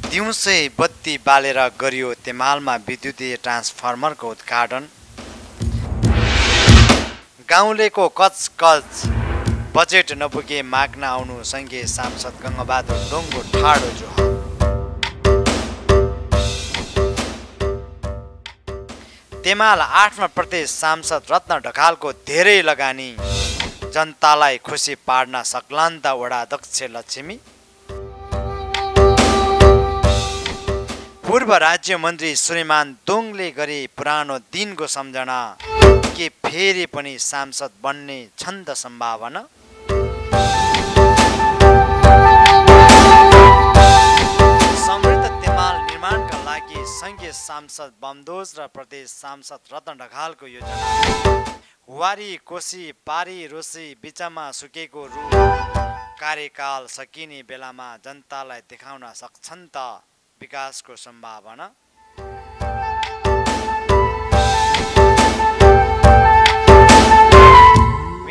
दिउँसै बत्ती बालेर गरियो तेमालमा विद्युतीय ट्रान्सफर्मरको उद्घाटन। गाउँलेको कचकच बजेट नपुगे माग्न आउनु सङ्घीय सांसद गङ्गबहादुर डोङको ठाडो जोहार। तेमाल 8मा प्रदेश सांसद रत्न ढकालको धेरै लगानी, जनतालाई खुसी पार्न सक्लान् त वडा अध्यक्ष लक्ष्मी। पूर्व राज्य मन्त्री श्रीमान दोङले गरे पुरानो दिनको सम्झना, के फेरि पनि सांसद बन्ने छन् त सम्भावना। समृद्ध तेमाल निर्माणका लागि सङ्घीय सांसद बमदोज र प्रदेश सांसद रत्न ढकालको योजना। वारी कोशी पारी रोसी बिचमा सुकेको रूप, कार्यकाल सकिने बेलामा जनतालाई देखाउन सक्छन् त विकासको सम्भावना।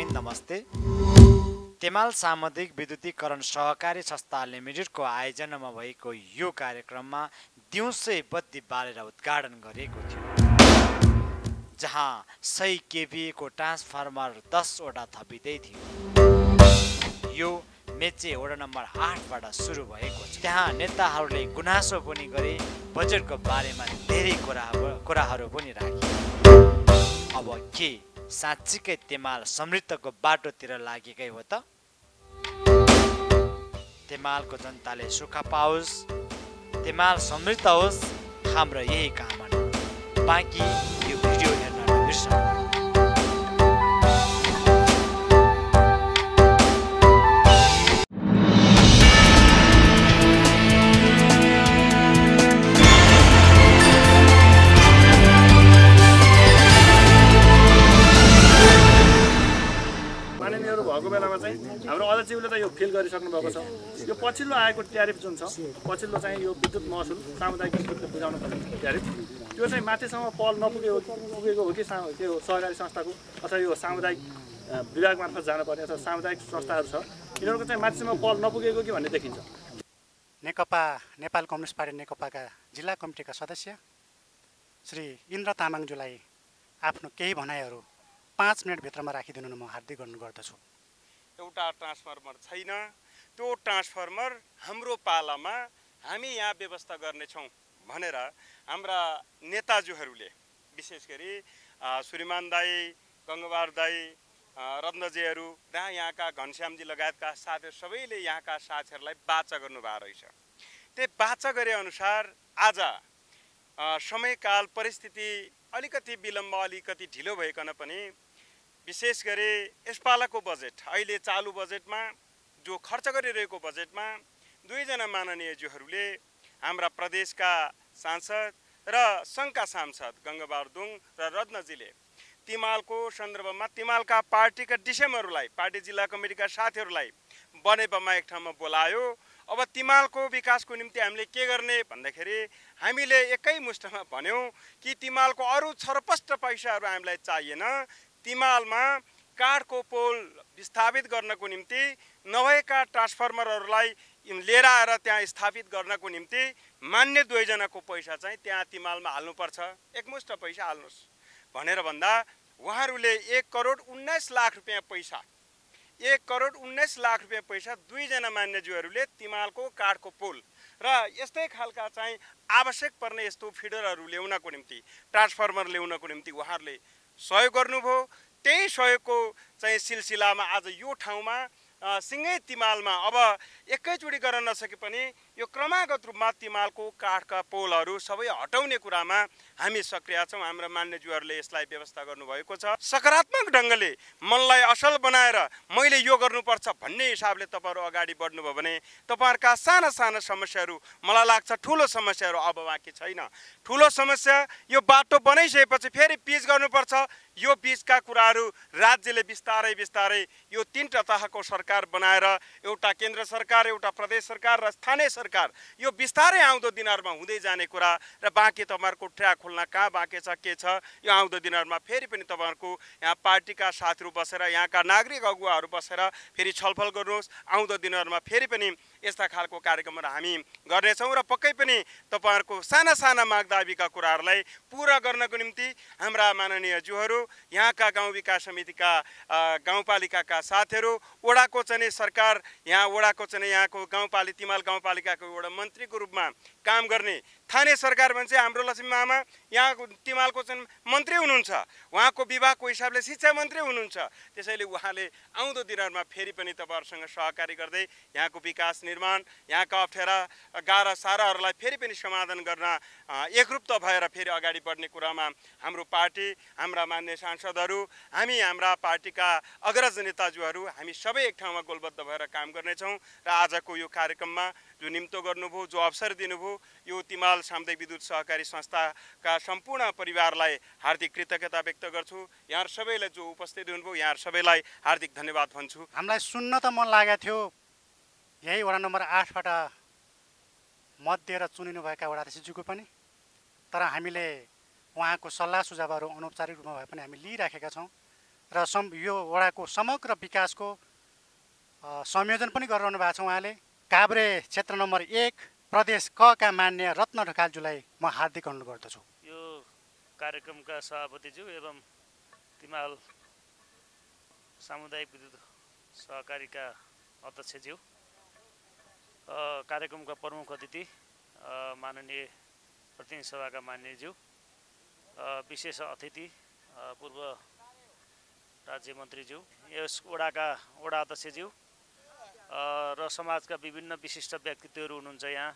नमस्ते। तेमाल सामुदायिक विद्युतीकरण सहकारी संस्था लिमिटेडको आयोजनामा भएको यो कार्यक्रममा दिउँसै बत्ती बालेर उद्घाटन गरेको थियो, जहाँ 100 kVA को ट्रान्सफर्मर 10 वटा थपिँदै थियो। यो मेचे वडा नम्बर 8बाट सुरु भएको छ। त्यहाँ नेताहरूले गुनासो पनि गरे, बजेटको बारेमा धेरै कुराहरू पनि राखे। अब के साँच्चीकै तेमाल समृद्धको बाटोतिर लागेकै हो त? तेमालको जनताले सुख पाओस्, तेमाल समृद्ध होस्, हाम्रो यही कामना। बाँकी यो भिडियो हेर्न नबिर्सनु। भएको बेलामा चाहिँ हाम्रो अध्यक्षज्यूले त यो फिल गरिसक्नु भएको छ। यो पछिल्लो आएको ट्यारिफ जुन छ, पछिल्लो चाहिँ यो विद्युत महसुल सामुदायिक विद्युतले बुझाउन पर्ने ट्यारिफ, त्यो चाहिँ माथिसम्म पहल पुगेको हो कि के हो सहकारी संस्थाको अथवा यो सामुदायिक विभाग मार्फत जानुपर्ने अथवा सामुदायिक संस्थाहरू छ, यिनीहरूको चाहिँ माथिसम्म पहल नपुगेको कि भन्ने देखिन्छ। नेकपा नेपाल कम्युनिस्ट पार्टी नेकपाका जिल्ला कमिटीका सदस्य श्री इन्द्र तामाङज्यूलाई आफ्नो केही भनाइहरू 5 मिनटभित्रमा राखिदिनु म हार्दिक अनुरोध गर्दछु। एउटा ट्रान्सफर्मर छैन, त्यो ट्रान्सफर्मर हाम्रो पालामा हामी यहाँ व्यवस्था गर्नेछौँ भनेर हाम्रा नेताज्यूहरूले, विशेष गरी श्रीमान दाई, गङ्गबहादुर दाई, रत्नजीहरू र यहाँका घनश्यामजी लगायतका साथीहरू सबैले यहाँका साथीहरूलाई बाचा गर्नुभएको रहेछ। त्यही बाचा गरे अनुसार आज समयकाल परिस्थिति अलिकति विलम्ब, अलिकति ढिलो भइकन पनि विशेष गरी यसपालाको बजेट, अहिले चालु बजेटमा जो खर्च गरिरहेको बजेटमा दुईजना माननीयज्यूहरूले, हाम्रा प्रदेशका सांसद र सङ्घका सांसद गङ्गबहादुर दोङ र रत्नजीले तिमालको सन्दर्भमा तिमालका पार्टीका डिसेमहरूलाई, पार्टी जिल्ला कमिटीका साथीहरूलाई बनेपामा एक ठाउँमा बोलायो। अब तिमालको विकासको निम्ति हामीले के गर्ने भन्दाखेरि हामीले एकै मुष्टमा भन्यौँ कि तिमालको अरू छरपष्ट पैसाहरू हामीलाई चाहिएन। तिमालमा काठको पोल विस्थापित गर्नको निम्ति, नभएका ट्रान्सफर्मरहरूलाई लिएर आएर त्यहाँ स्थापित गर्नको निम्ति मान्य 2 जनाको पैसा चाहिँ त्यहाँ तिमालमा हाल्नुपर्छ, एकमुष्ट पैसा हाल्नुहोस् भनेर भन्दा उहाँहरूले 1,19,00,000 रुपियाँ पैसा, 1,19,00,000 रुपियाँ पैसा 2 जना मान्यज्यूहरूले तिमालको काठको पोल र यस्तै खालका चाहिँ आवश्यक पर्ने यस्तो फिडरहरू ल्याउनको निम्ति, ट्रान्सफर्मर ल्याउनको निम्ति उहाँहरूले सहयोग गर्नुभयो। त्यही सहयोगको चाहिँ सिलसिलामा आज यो ठाउँमा सिँगै तिमालमा अब एकैचोटि गर्न नसके पनि यो क्रमागत रूपमा तिमालको काठका पोलहरू सबै हटाउने कुरामा हामी सक्रिय छौँ। हाम्रा मान्यज्यूहरूले यसलाई व्यवस्था गर्नुभएको छ। सकारात्मक ढङ्गले मनलाई असल बनाएर मैले यो गर्नुपर्छ भन्ने हिसाबले तपाईँहरू अगाडि बढ्नुभयो भने तपाईँहरूका साना साना समस्याहरू, मलाई लाग्छ ठुलो समस्याहरू अब बाँकी छैन। ठुलो समस्या यो बाटो बनाइसकेपछि फेरि पिच गर्नुपर्छ। यो बिचका कुराहरू राज्यले बिस्तारै बिस्तारै यो 3 तहको सरकार बनाएर, एउटा केन्द्र सरकार, एउटा प्रदेश सरकार र स्थानीय सरकार, यो बिस्तारै आउँदो दिनहरूमा हुँदै जाने कुरा र बाँकी तपाईँहरूको ट्र्याक खोल्न कहाँ बाँकी छ, के छ, यो आउँदो दिनहरूमा फेरि पनि तपाईँहरूको यहाँ पार्टीका साथीहरू बसेर, यहाँका नागरिक अगुवाहरू बसेर फेरि छलफल गर्नुहोस्। आउँदो दिनहरूमा फेरि पनि यस्ता खालको कार्यक्रमहरू हामी गर्नेछौँ र पक्कै पनि तपाईँहरूको साना साना माग दाबीका कुराहरूलाई पुरा गर्नको निम्ति हाम्रा माननीय ज्यूहरू, यहाँका गाउँ विकास समितिका गाउँपालिकाका साथीहरू, वडाको चाहिँ सरकार, यहाँ वडाको चाहिँ यहाँको गाउँपालिका तिमाल गाउँपालिकाको एउटा मन्त्रीको रूपमा काम गर्ने थाने सरकार भन्छ हाम्रो लक्ष्मी मामा यहाँ तिमालको चाहिँ मन्त्री हुनुहुन्छ, उहाँको विभागको हिसाबले शिक्षा मन्त्री हुनुहुन्छ। त्यसैले उहाँले आउँदो दिनहरूमा फेरि पनि तपाईँहरूसँग सहकारी गर्दै यहाँको विकास निर्माण, यहाँका अप्ठ्यारा गाह्रा साराहरूलाई फेरि पनि समाधान गर्न एकरूपता भएर फेरि अगाडि बढ्ने कुरामा हाम्रो पार्टी, हाम्रा मान्य सांसदहरू, हामी हाम्रा पार्टीका अग्रज नेताज्यूहरू हामी सबै एक ठाउँमा गोलबद्ध भएर काम गर्नेछौँ र आजको यो कार्यक्रममा जो निम्तो गर्नुभयो, जो अवसर दिनुभयो, यो तिमाल सामुदायिक विद्युत सहकारी संस्थाका सम्पूर्ण परिवारलाई हार्दिक कृतज्ञता व्यक्त गर्छु। यहाँ सबैलाई जो उपस्थित हुनुभयो यहाँ सबैलाई हार्दिक धन्यवाद भन्छु। हामीलाई सुन्न त मन लागेको थियो यही वडा नम्बर 8बाट मत दिएर चुनिनुभएका वडाध्यक्षज्यूको पनि, तर हामीले उहाँको सल्लाह सुझावहरू अनौपचारिक रूपमा भए पनि हामी लिइराखेका छौँ र यो वडाको समग्र विकासको संयोजन पनि गरिरहनु भएको छ। उहाँले काभ्रे क्षेत्र नम्बर 1 प्रदेश क का मान्य रत्न ढकालज्यूलाई म हार्दिक अनुरोध गर्दछु। यो कार्यक्रमका सभापतिज्यू एवं तिमाल सामुदायिक विद्युत सहकारीका अध्यक्षज्यू, कार्यक्रमका प्रमुख अतिथि माननीय प्रतिनिधि सभाका मान्यज्यू, विशेष अतिथि पूर्व राज्य मन्त्रीज्यू, यस वडाका वडा अध्यक्षज्यू र समाजका विभिन्न विशिष्ट व्यक्तित्वहरू हुनुहुन्छ। यहाँ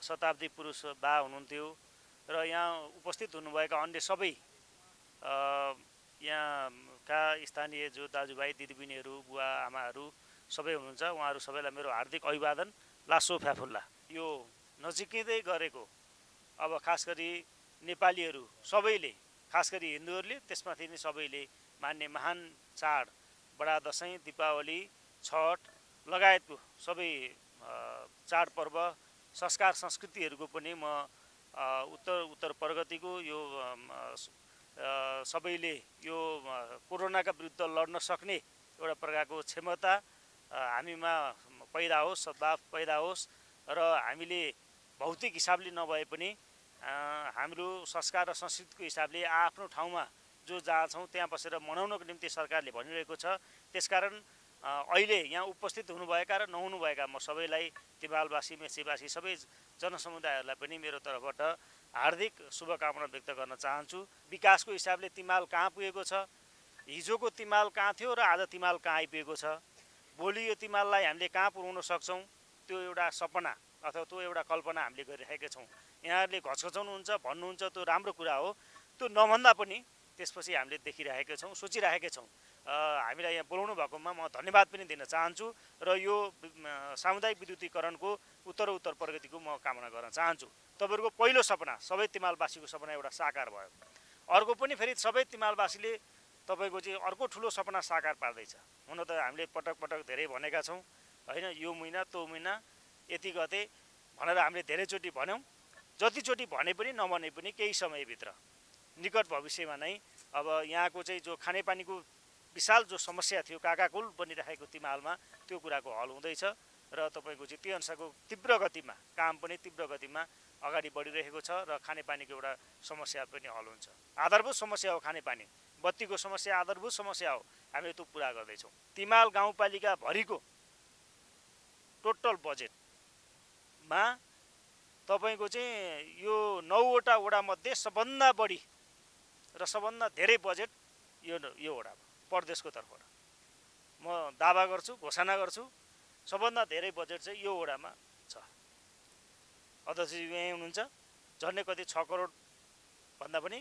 शताब्दी पुरुष बा हुनुहुन्थ्यो र यहाँ उपस्थित हुनुभएका अन्य सबै यहाँका स्थानीय जो दाजुभाइ दिदीबहिनीहरू, बुवा आमाहरू सबै हुनुहुन्छ, उहाँहरू सबैलाई मेरो हार्दिक अभिवादन, लासो फ्याफुल्ला। यो नजिकै गरेको अब खास गरी नेपालीहरू सबैले, खास गरी हिन्दूहरूले, त्यसमाथि नै सबैले मान्ने महान चाड बडा दसैँ, दीपावली, छठ लगायतको सबै चाडपर्व, संस्कार संस्कृतिहरूको पनि म उत्तर प्रगतिको यो सबैले यो कोरोनाका विरुद्ध लड्न सक्ने एउटा प्रकारको क्षमता हामीमा पैदा होस्, सद्भाव पैदा होस् र हामीले भौतिक हिसाबले नभए पनि हाम्रो संस्कार र संस्कृतिको हिसाबले आफ्नो ठाउँमा जो जहाँ छौँ त्यहाँ बसेर मनाउनको निम्ति सरकारले भनिरहेको छ। त्यसकारण अहिले यहाँ उपस्थित हुनुभएका र नहुनुभएका म सबैलाई, तिमालवासी, मेचीवासी सबै जनसमुदायहरूलाई पनि मेरो तर्फबाट हार्दिक शुभकामना व्यक्त गर्न चाहन्छु। विकासको हिसाबले तिमाल कहाँ पुगेको छ, हिजोको तिमाल कहाँ थियो र आज तिमाल कहाँ आइपुगेको छ, भोलि यो तिमाललाई हामीले कहाँ पुर्याउन सक्छौँ, त्यो एउटा सपना अथवा त्यो एउटा कल्पना हामीले गरिरहेका छौँ। यहाँहरूले घचघचाउनुहुन्छ, भन्नुहुन्छ, त्यो राम्रो कुरा हो, त्यो नभन्दा पनि त्यसपछि हामीले देखिरहेका छौँ, सोचिरहेका छौँ। हामीलाई यहाँ बोलाउनु भएकोमा म धन्यवाद पनि दिन चाहन्छु र यो सामुदायिक विद्युतीकरणको उत्तर प्रगतिको म कामना गर्न चाहन्छु। तपाईँहरूको पहिलो सपना, सबै तिमालवासीको सपना एउटा साकार भयो। अर्को पनि फेरि सबै तिमालवासीले तपाईँको चाहिँ अर्को ठुलो सपना साकार पार्दैछ। हुन त हामीले पटक पटक धेरै भनेका छौँ होइन, यो महिना त्यो महिना यति गते भनेर हामीले धेरैचोटि भन्यौँ। जतिचोटि भने पनि नभने पनि केही समयभित्र निकट भविष्यमा नै अब यहाँको चाहिँ जो खानेपानीको विशाल जो समस्या थियो, काकाकुल बनिरहेको तिमालमा, त्यो कुराको हल हुँदैछ र तपाईँको चाहिँ त्यो अनुसारको तीव्र गतिमा काम पनि तीव्र गतिमा अगाडि बढिरहेको छ र खानेपानीको एउटा समस्या पनि हल हुन्छ। आधारभूत समस्या हो खानेपानी, बत्तीको समस्या आधारभूत समस्या हो, हामीले त्यो पुरा गर्दैछौँ। तिमाल गाउँपालिका भरिको टोटल बजेटमा तपाईँको चाहिँ यो 9वटा वडामध्ये सबभन्दा बढी र सबभन्दा धेरै बजेट यो वडामा प्रदेशको तर्फबाट म दावा गर्छु, घोषणा गर्छु, सबभन्दा धेरै बजेट चाहिँ यो वडामा छ। अध्यक्षजी यहीँ हुनुहुन्छ, झन्डै कति 6 करोड भन्दा पनि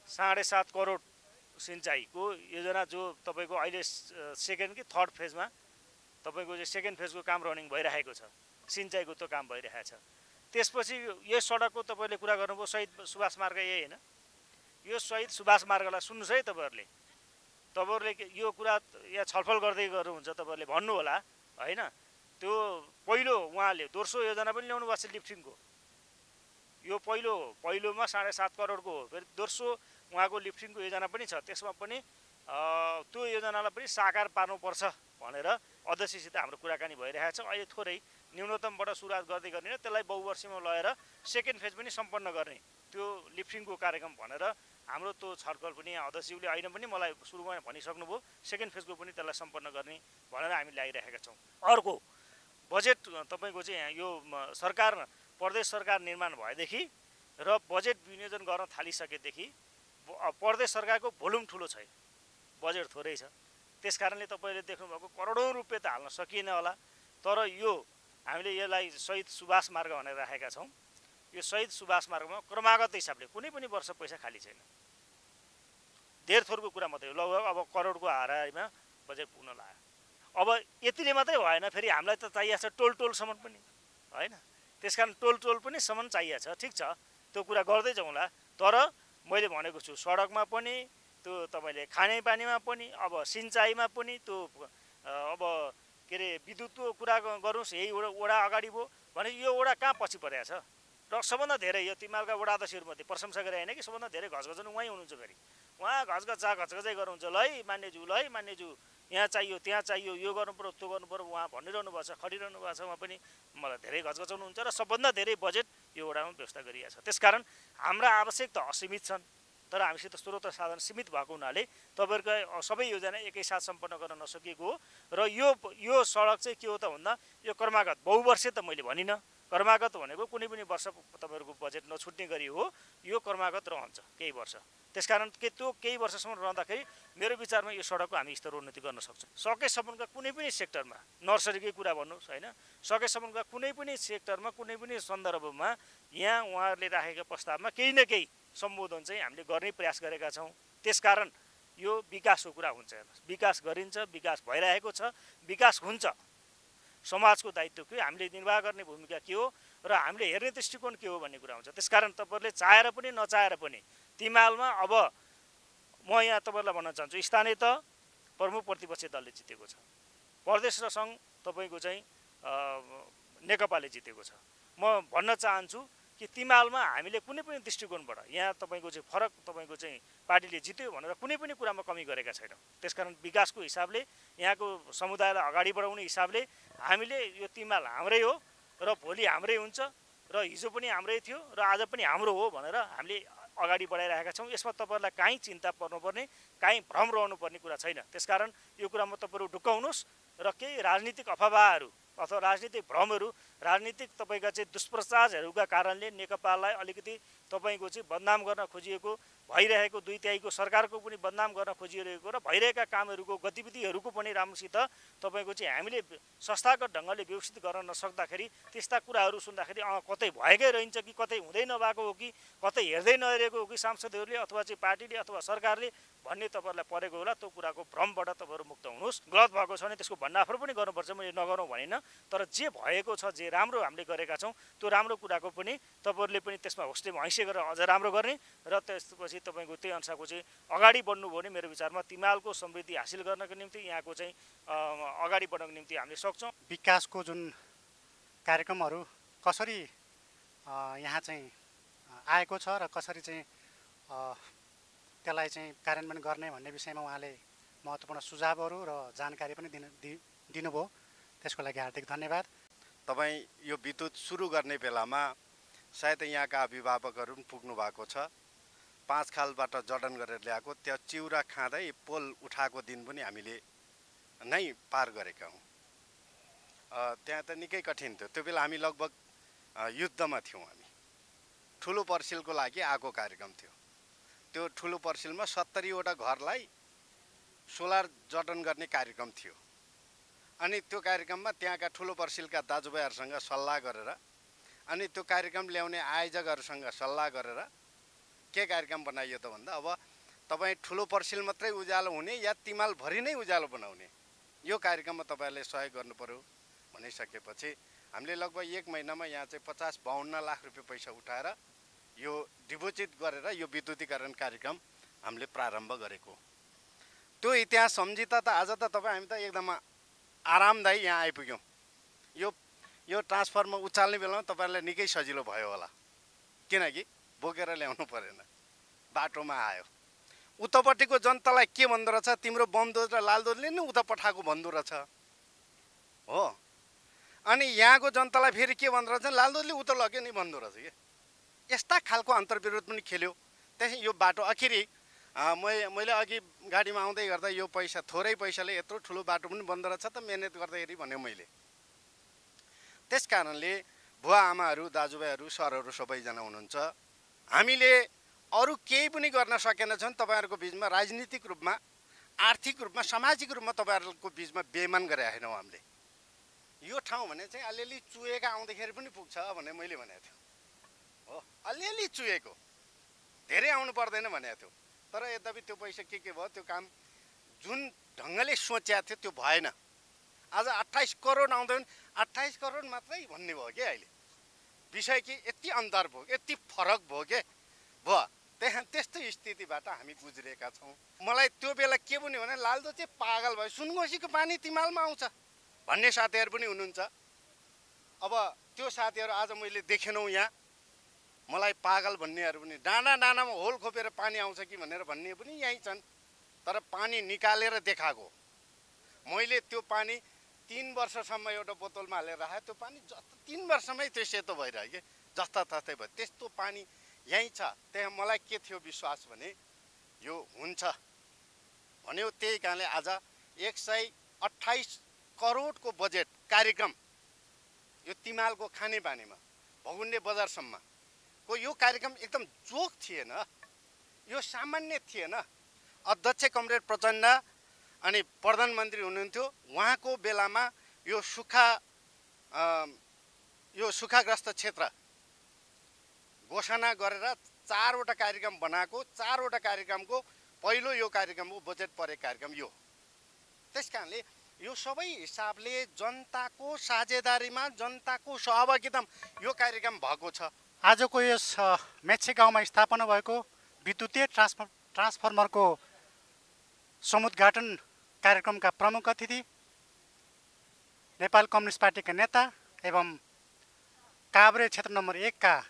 7.5 करोड सिँचाइको योजना जो तपाईँको अहिले सेकेन्ड कि थर्ड फेजमा तपाईँको चाहिँ सेकेन्ड फेजको काम रनिङ भइरहेको छ, सिँचाइको त्यो काम भइरहेको छ। त्यसपछि यो सडकको तपाईँले कुरा गर्नुभयो, शहीद सुभाष मार्ग यही होइन, यो शहीद सुभाष मार्गलाई सुन्नुहोस् है तपाईँहरूले यो कुरा यहाँ छलफल गर्दै गर्नुहुन्छ, तपाईँहरूले भन्नु होला होइन। त्यो पहिलो उहाँले दोस्रो योजना पनि ल्याउनु भएको छ लिफ्टिङको, यो पहिलोमा 7.5 करोडको हो, फेरि दोस्रो उहाँको लिफ्टिङको योजना पनि छ। त्यसमा पनि त्यो योजनालाई पनि साकार पार्नुपर्छ भनेर अध्यक्षसित हाम्रो कुराकानी भइरहेको छ। अहिले थोरै न्यूनतमबाट सुरुवात गर्दै गर्ने र त्यसलाई बहुवर्षीयमा लगेर सेकेन्ड फेज पनि सम्पन्न गर्ने त्यो लिफ्टिङको कार्यक्रम भनेर हाम्रो त्यो छलफल पनि यहाँ अध्यक्षज्यूले होइन पनि मलाई सुरुमा भनिसक्नुभयो सेकेन्ड फेजको पनि त्यसलाई सम्पन्न गर्ने भनेर हामी लागिरहेका छौँ। अर्को बजेट तपाईँको चाहिँ यो सरकार प्रदेश सरकार निर्माण भएदेखि र बजेट विनियोजन गर्न थालिसकेदेखि प्रदेश सरकारको भोल्युम ठुलो छैन, बजेट थोरै छ। त्यस कारणले तपाईँले देख्नुभएको करोडौँ रुपियाँ त हाल्न सकिएन होला, तर यो हामीले यसलाई शहीद सुभाष मार्ग भनेर राखेका छौँ। यो शहीद सुभाष मार्गमा क्रमागत हिसाबले कुनै पनि वर्ष पैसा खाली छैन, धेर थोरको कुरा मात्रै हो। लगभग अब करोडको हाराहारीमा बजेट पुग्न लाग्यो। अब यतिले मात्रै भएन, फेरि हामीलाई त चाहिएको छ टोल टोलसम्म पनि होइन, त्यस कारण टोल टोल पनि सम्म चाहिएको छ। ठिक छ, त्यो कुरा गर्दै जाउँला, तर मैले भनेको छु सडकमा पनि त्यो तपाईँले खानेपानीमा पनि अब सिँचाइमा पनि त्यो अब के अरे विद्युतको कुरा गर्नुहोस्, यही वडा अगाडि भयो भने यो वडा कहाँ पछि परेको छ र सबभन्दा धेरै यो तिमालका वडा अध्यक्षहरूमध्ये प्रशंसा गरे होइन कि सबभन्दा धेरै घचघचन उहीँ हुनुहुन्छ। फेरि उहाँ घचघचाइ गर्नुहुन्छ, ल है मान्यज्यू यहाँ चाहियो त्यहाँ चाहियो यो गर्नु पर्यो त्यो गर्नु पर्यो उहाँ भनिरहनु भएको छ, खटिरहनु भएको छ। उहाँ पनि मलाई धेरै घचघचाउनुहुन्छ र सबभन्दा धेरै बजेट यो वडामा व्यवस्था गरिएको छ। त्यसकारण हाम्रा आवश्यकता असीमित छन्, तर हामीसित स्रोत साधन सीमित भएको हुनाले तपाईँहरूको सबै योजना एकैसाथ सम्पन्न गर्न नसकिएको हो। र यो सडक चाहिँ के हो त भन्दा यो क्रमागत बहुवर्षीय त मैले भनिनँ, क्रमागत भनेको कुनै पनि वर्ष तपाईँहरूको बजेट नछुट्ने गरी हो, यो क्रमागत रहन्छ केही वर्ष। त्यसकारण त्यो केही वर्षसम्म रहँदाखेरि मेरो विचारमा यो सडकको हामी स्तरोन्नति गर्न सक्छौँ। सकेसम्मका कुनै पनि सेक्टरमा, नर्सरीकै कुरा भन्नुहोस् होइन, सकेसम्मका कुनै पनि सेक्टरमा कुनै पनि सन्दर्भमा यहाँ उहाँहरूले राखेका प्रस्तावमा केही न केही सम्बोधन चाहिँ हामीले गर्ने प्रयास गरेका छौँ। त्यसकारण यो विकासको कुरा हुन्छ, विकास गरिन्छ, विकास भइरहेको छ, विकास हुन्छ। समाजको दायित्व के हो, हामीले निर्वाह गर्ने भूमिका के हो र हामीले हेर्ने दृष्टिकोण के हो भन्ने कुरा हुन्छ। त्यसकारण तपाईँहरूले चाहेर पनि नचाहेर पनि तिमालमा अब म यहाँ तपाईँहरूलाई भन्न चाहन्छु, स्थानीय त प्रमुख प्रतिपक्षी दलले जितेको छ, प्रदेश र सङ्घ तपाईँको चाहिँ नेकपाले जितेको छ। म भन्न चाहन्छु कि तिमालमा हामीले कुनै पनि दृष्टिकोणबाट यहाँ तपाईँको चाहिँ फरक तपाईँको चाहिँ पार्टीले जित्यो भनेर कुनै पनि कुरामा कमी गरेका छैनौँ। त्यसकारण विकासको हिसाबले यहाँको समुदायलाई अगाडि बढाउने हिसाबले हामीले यो तिमाल हाम्रै हो र भोलि हाम्रै हुन्छ र हिजो पनि हाम्रै थियो र आज पनि हाम्रो हो भनेर हामीले अगाडि बढाइरहेका छौँ। यसमा तपाईँहरूलाई काहीँ चिन्ता पर्नुपर्ने, काहीँ भ्रम रहनुपर्ने कुरा छैन। त्यसकारण यो कुरामा तपाईँहरू ढुक्काउनुहोस् र केही राजनीतिक अफवाहहरू अथवा राजनीतिक भ्रमहरू, राजनीतिक तपाईँका चाहिँ दुष्प्रचारहरूका कारणले नेकपालाई अलिकति तपाईँको चाहिँ बदनाम गर्न खोजिएको, भइरहेको 2/3 सरकारको पनि बदनाम गर्न खोजिरहेको र भइरहेका कामहरूको गतिविधिहरूको पनि राम्रोसित तपाईँको चाहिँ हामीले संस्थागत ढङ्गले व्यवस्थित गर्न नसक्दाखेरि त्यस्ता कुराहरू सुन्दाखेरि कतै भएकै रहन्छ कि कतै हुँदै नभएको हो कि कतै हेर्दै नहेरेको हो कि सांसदहरूले अथवा चाहिँ पार्टीले अथवा सरकारले भन्ने तपाईँहरूलाई परेको होला। त्यो कुराको भ्रमबाट तपाईँहरू मुक्त हुनुहोस्। गलत भएको छ भने त्यसको भण्डाफोर पनि गर्नुपर्छ, मैले नगरौँ भनेन, तर जे भएको छ, जे राम्रो हामीले गरेका छौँ त्यो राम्रो कुराको पनि तपाईँहरूले पनि त्यसमा होस्टे हैसियत गरेर अझ राम्रो गर्ने र त्यसपछि तपाईँको त्यही अनुसारको चाहिँ अगाडि बढ्नुभयो भने मेरो विचारमा तिमालको समृद्धि हासिल गर्नको निम्ति यहाँको चाहिँ अगाडि बढ्नको निम्ति हामीले सक्छौँ। विकासको जुन कार्यक्रमहरू कसरी यहाँ चाहिँ आएको छ र कसरी चाहिँ त्यसलाई चाहिँ कार्यान्वयन गर्ने भन्ने विषयमा उहाँले महत्त्वपूर्ण सुझावहरू र जानकारी पनि दिनुभयो, त्यसको लागि हार्दिक धन्यवाद। तपाईँ यो विद्युत सुरु गर्ने बेलामा सायद यहाँका अभिभावकहरू पनि पुग्नु भएको छ। 5 खालबाट जडन गरेर ल्याएको त्यो चिउरा खाँदै पोल उठाएको दिन पनि हामीले नै पार गरेका हौँ। त्यहाँ त निकै कठिन थियो, त्यो बेला हामी लगभग युद्धमा थियौँ। हामी ठुलो पर्सिलको लागि आएको कार्यक्रम थियो। त्यो ठुलो पर्सिलमा 70वटा घरलाई सोलर जडन गर्ने कार्यक्रम थियो। अनि त्यो कार्यक्रममा त्यहाँका ठुलो पर्सिलका दाजुभाइहरूसँग सल्लाह गरेर अनि त्यो कार्यक्रम ल्याउने आयोजकहरूसँग सल्लाह गरेर के कार्यक्रम बनाइयो त भन्दा अब तपाईँ ठुलो पर्सिल मात्रै उज्यालो हुने या तिमालभरि नै उज्यालो बनाउने, यो कार्यक्रममा तपाईँहरूले सहयोग गर्नु पर्यो भनिसकेपछि हामीले लगभग 1 महिनामा यहाँ चाहिँ 50-52 लाख रुपियाँ पैसा उठाएर यो डिपोजिट गरेर यो विद्युतीकरण कार्यक्रम हामीले प्रारम्भ गरेको। त्यो इतिहास सम्झिँदा त आज त तपाईँ हामी त एकदम आरामदायी यहाँ आइपुग्यौँ। यो ट्रान्सफर्मर उचाल्ने बेलामा तपाईँहरूलाई निकै सजिलो भयो होला, किनकि बोकेर ल्याउनु परेन, बाटोमा आयो। उतापट्टिको जनतालाई के भन्दो रहेछ, तिम्रो बमदोज र लालदोजले नै उता पठाएको भन्दो रहेछ हो। अनि यहाँको जनतालाई फेरि के भन्दो रहेछ, लालदोले उता लग्यो नि भन्दो रहेछ कि। यस्ता खालको अन्तर्विरोध पनि खेल्यो। त्यसै यो बाटो आखिरी मैले अघि गाडीमा आउँदै गर्दा यो पैसा थोरै पैसाले यत्रो ठुलो बाटो पनि बन्द रहेछ त मेहनत गर्दाखेरि भन्यो मैले। त्यस कारणले बुवा आमाहरू, दाजुभाइहरू, सरहरू सबैजना हुनुहुन्छ, हामीले अरू केही पनि गर्न सकेनछौँ। तपाईँहरूको बिचमा राजनीतिक रूपमा, आर्थिक रूपमा, सामाजिक रूपमा तपाईँहरूको बिचमा बेइमान गरेका छैनौँ हामीले। यो ठाउँ भने चाहिँ अलिअलि चुहेका आउँदाखेरि पनि पुग्छ भने मैले भनेको थियो हो, अलिअलि चुहेको, धेरै आउनु पर्दैन भनेको थियो। तर यद्यपि त्यो पैसा के भयो, त्यो काम जुन ढङ्गले सोचेको थियो त्यो भएन। आज 28 करोड आउँदैन, 28 करोड मात्रै भन्ने भयो क्या अहिले। विषय कि यति अन्तर भयो, यति फरक भयो के भयो। त्यस्तो स्थितिबाट हामी गुज्रेका छौँ। मलाई त्यो बेला के पनि भने लालदो चाहिँ पागल भयो, सुनकोसीको पानी तिमालमा आउँछ भन्ने साथीहरू पनि हुनुहुन्छ। अब त्यो साथीहरू आज मैले देखेनौँ यहाँ, मलाई पागल भन्नेहरू पनि, डाँडा डाँडामा होल खोपेर पानी आउँछ कि भनेर भन्ने पनि यहीँ छन्। तर पानी निकालेर देखाएको मैले। त्यो पानी 3 वर्षसम्म एउटा बोतलमा हालेर राखेँ, त्यो पानी 3 वर्षमै त्यो सेतो भइरह्यो कि, जस्ता तस्तै भयो। त्यस्तो पानी यहीँ छ। त्यहाँ मलाई के थियो विश्वास भने यो हुन्छ भन्यो। त्यही कारणले आज 128 करोडको बजेट कार्यक्रम यो तिमालको खानेपानीमा भगुन्डे बजारसम्मको यो कार्यक्रम एकदम जोक थिएन, यो सामान्य थिएन। अध्यक्ष कमरेड प्रचण्ड अनि प्रधानमन्त्री हुनुहुन्थ्यो, उहाँको बेलामा यो सुखाग्रस्त क्षेत्र घोषणा गरेर 4वटा कार्यक्रम बनाएको। 4वटा कार्यक्रमको पहिलो यो कार्यक्रम हो, बजेट परेको कार्यक्रम यो। त्यस कारणले यो सबै हिसाबले जनताको साझेदारीमा, जनताको सहभागितामा यो कार्यक्रम भएको छ। आजको यस मेच्छे गाउँमा स्थापना भएको विद्युतीय ट्रान्सफर्मरको समुद्घाटन कार्यक्रमका प्रमुख अतिथि नेपाल कम्युनिस्ट पार्टीका नेता एवं काभ्रे क्षेत्र नम्बर 1 का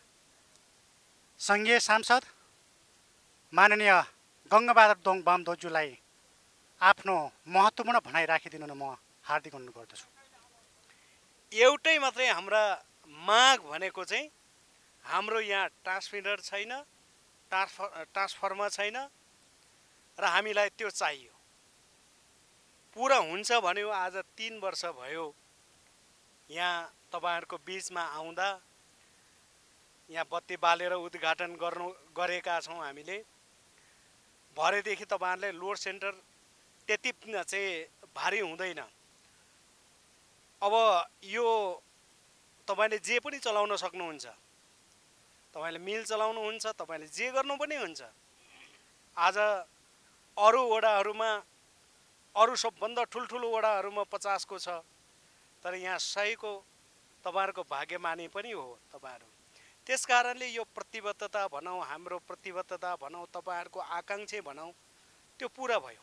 सङ्घीय सांसद माननीय गङ्गाबहादुर दोङ बामदोज्यूलाई आफ्नो महत्त्वपूर्ण भनाइ राखिदिनु म हार्दिक अनुरोध गर्दछु। एउटै मात्रै हाम्रा माग भनेको चाहिँ हाम्रो यहाँ ट्रान्समिटर छैन, ट्रान्सफर्मर छैन र हामीलाई त्यो चाहियो। पुरा हुन्छ भन्यो। आज 3 वर्ष भयो यहाँ तपाईँहरूको बिचमा आउँदा, यहाँ बत्ती बालेर उद्घाटन गरेका छौँ हामीले। भरेदेखि तपाईँहरूले लोड सेन्टर त्यति चाहिँ भारी हुँदैन। अब यो तपाईँले जे पनि चलाउन सक्नुहुन्छ, तपाईँले मिल चलाउनुहुन्छ, तपाईँले जे गर्नु पनि हुन्छ। आज अरू वडाहरूमा, अरू सबभन्दा ठुल्ठुलो वडाहरूमा 50 को छ, तर यहाँ 100 को तपाईँहरूको भाग्यमानी पनि हो तपाईँहरू। त्यस कारणले यो प्रतिबद्धता भनौँ, हाम्रो प्रतिबद्धता भनौँ, तपाईँहरूको आकाङ्क्षा भनौँ, त्यो पुरा भयो।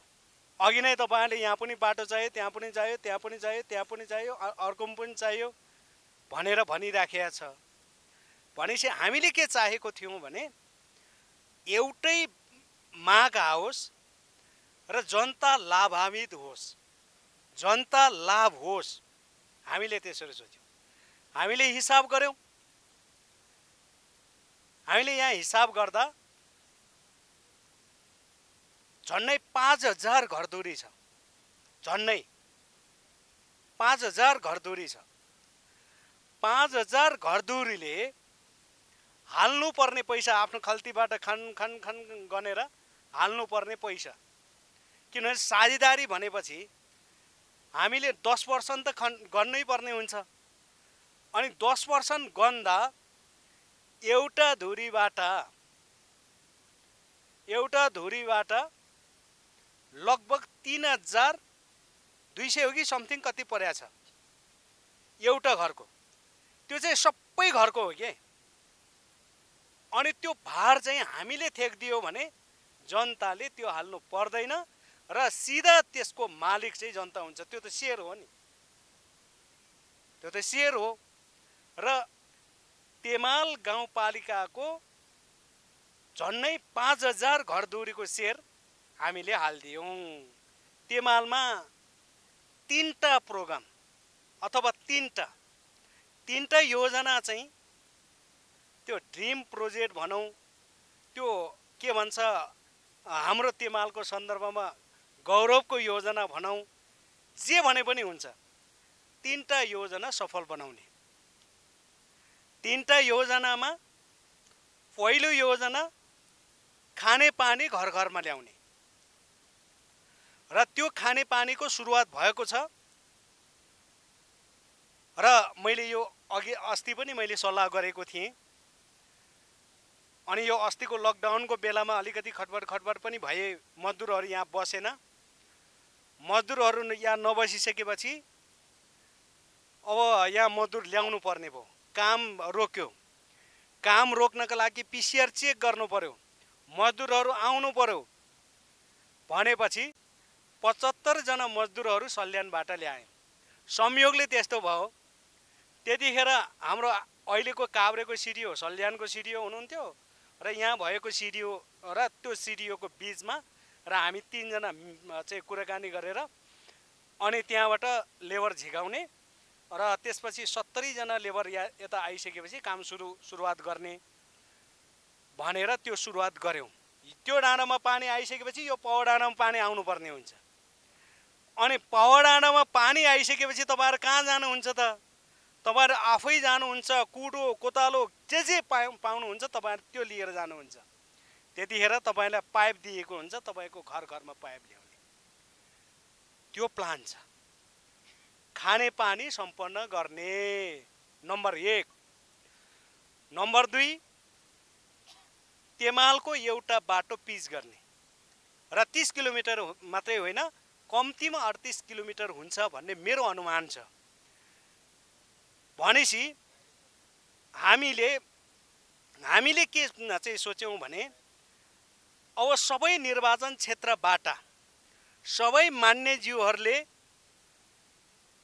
अघि नै तपाईँहरूले यहाँ पनि बाटो चाहियो, त्यहाँ पनि चाहियो, त्यहाँ पनि चाहियो, त्यहाँ पनि चाहियो, अर्कोमा पनि चाहियो भनेर भनिराखेको छ। भनेपछि हामीले के चाहेको थियौँ भने एउटै माग आओस् र जनता लाभान्वित होस्, जनता लाभ होस्। हामीले त्यसरी सोच्यौँ। हामीले हिसाब गऱ्यौँ। हामीले यहाँ हिसाब गर्दा झन्डै 5000 घरधुरी छ। झन्डै 5000 घरधुरी छ। 5000 घरधुरीले हाल्नुपर्ने पैसा आफ्नो खल्तीबाट खन गनेर हाल्नुपर्ने पैसा। किनभने साझेदारी भनेपछि हामीले 10% त गर्नै पर्ने हुन्छ। अनि 10% गन्दा एउटा धुरीबाट लगभग 3200 हो कि समथिङ कति परेको छ एउटा घरको। त्यो चाहिँ सबै घरको हो के। अनि त्यो भार चाहिँ हामीले थेक्दियो भने जनताले त्यो हाल्नु पर्दैन र सिधा त्यसको मालिक चाहिँ जनता हुन्छ। त्यो त सेयर हो नि, त्यो त सेयर हो। र तेमाल गाउँपालिकाको झन्डै 5000 घरधुरीको सेयर हामीले हालिदियौँ। तेमालमा 3टा प्रोग्राम अथवा 3टा तीनटा योजना चाहिँ त्यो ड्रिम प्रोजेक्ट भनौँ, त्यो के भन्छ हाम्रो तेमालको सन्दर्भमा गौरवको योजना भनौँ, जे भने पनि हुन्छ। तीनटा योजना सफल बनाउने। तीनटा योजनामा पहिलो योजना खानेपानी घर घरमा ल्याउने र त्यो खानेपानीको सुरुवात भएको छ। र मैले यो अस्ति पनि मैले सल्लाह गरेको थिएँ। अनि यो अस्तिको लकडाउनको बेलामा अलिकति खटबड पनि भए, मजदुरहरू यहाँ बसेन। मजदुरहरू यहाँ नबसिसकेपछि अब यहाँ मजदुर ल्याउनु पर्ने भयो, काम रोक्यो। काम रोक्नका लागि पिसिआर चेक गर्नु पर्यो, मजदुरहरू आउनु पर्यो भनेपछि 75 जना मजदुरहरू सल्यानबाट ल्याए। संयोगले त्यस्तो भयो। त्यतिखेर हाम्रो अहिलेको काभ्रेको सिडिओ सल्यानको सिडिओ हुनुहुन्थ्यो र यहाँ भएको सिडिओ र त्यो सिडिओको बिचमा र हामी 3 जना चाहिँ कुराकानी गरेर अनि त्यहाँबाट लेबर झिकाउने र त्यसपछि 70 जना लेबर यता आइसकेपछि काम सुरुवात गर्ने भनेर त्यो सुरुवात गर्यौं। त्यो डाँडामा पानी आइसकेपछि यो पावर डाँडामा पानी आउनुपर्ने हुन्छ। अनि पावर डाँडामा पानी आइसकेपछि तपाईहरु कहाँ जानुहुन्छ त? तपाईहरु आफै जानुहुन्छ, कुडो कोतालो जे पाउनुहुन्छ तपाईहरु त्यो लिएर जानुहुन्छ। त्यतिखेर तपाईलाई पाइप दिएको हुन्छ, तपाईको घर घरमा पाइप ल्याउने त्यो प्लान छ। खाने पानी सम्पन्न गर्ने नम्बर 1। नम्बर 2 तेमालको एउटा बाटो पिच गर्ने र 30 किलोमिटर मात्रै होइन, कम्तीमा 38 किलोमिटर हुन्छ भन्ने मेरो अनुमान छ। भनेपछि हामीले के चाहिँ सोच्यौं भने अब सबै निर्वाचन क्षेत्रबाट सबै मान्यज्यूहरूले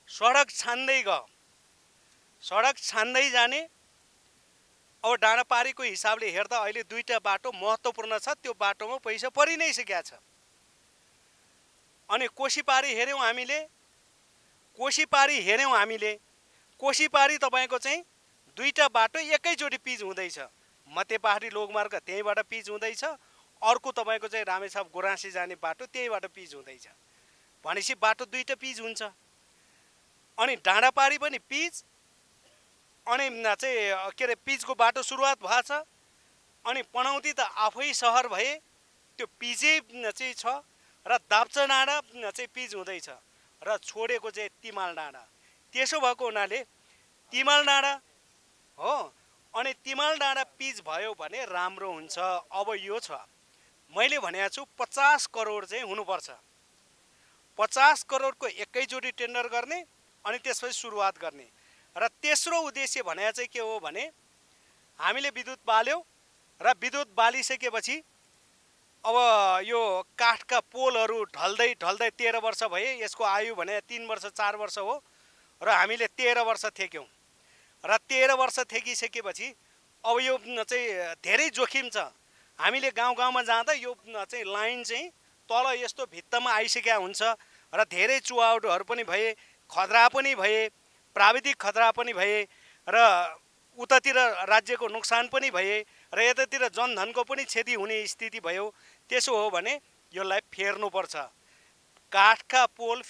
सडक छान्दै गयो, सडक छान्दै जाने। अब डाँडापारीको हिसाबले हेर्दा अहिले 2टा बाटो महत्त्वपूर्ण छ, त्यो बाटोमा पैसा परि नै सकेको छ। अनि कोशीपारी हेर्यौं हामीले, कोशीपारी तपाईको चाहिँ 2टा बाटो एकैचोटि पिच हुँदैछ। मध्यपहाडी लोकमार्ग त्यहीबाट पिच हुँदैछ, अर्को तपाईको चाहिँ रामेछाप गुराँसी जाने बाटो त्यहीबाट पिच हुँदैछ। भनेपछि बाटो 2टा पिच हुन्छ। अनि डाँडापारी पनि पिच, अनि चाहिँ के अरे पिचको बाटो सुरुवात भएको छ। अनि पनौती त आफै सहर भए त्यो पिचै चाहिँ छ र दाप्चा डाँडा चाहिँ पिच हुँदैछ र छोडेको चाहिँ तिमाल डाँडा। त्यसो भएको हुनाले तिमाल डाँडा हो, अनि तिमाल डाँडा पिच भयो भने राम्रो हुन्छ। अब यो छ मैले भनेको छु 50 करोड चाहिँ हुनुपर्छ। 50 करोडको एकैचोटि टेन्डर गर्ने अनि त्यसपछि सुरुवात गर्ने। र तेस्रो उद्देश्य भनेको चाहिँ के हो भने हामीले विद्युत बाल्यौं र विद्युत बालिसकेपछि अब यो काठका पोलहरू ढल्दै 13 वर्ष भए, यसको आयु भने 3 वर्ष 4 वर्ष हो र हामीले 13 वर्ष थेक्यौं। र 13 वर्ष थेकिसकेपछि अब यो चाहिँ धेरै जोखिम छ। हामीले गाउँमा जाँदा यो चाहिँ लाइन चाहिँ तल यस्तो भित्तामा आइसकेको हुन्छ र धेरै चुहावटहरू पनि भए, खतरा पनि भए, प्राविधिक खतरा पनि भए र उतातिर राज्यको नोक्सान पनि भए र यतातिर जनधनको पनि क्षति हुने स्थिति भयो। त्यसो हो भने यसलाई फेर्नुपर्छ। काठका पोल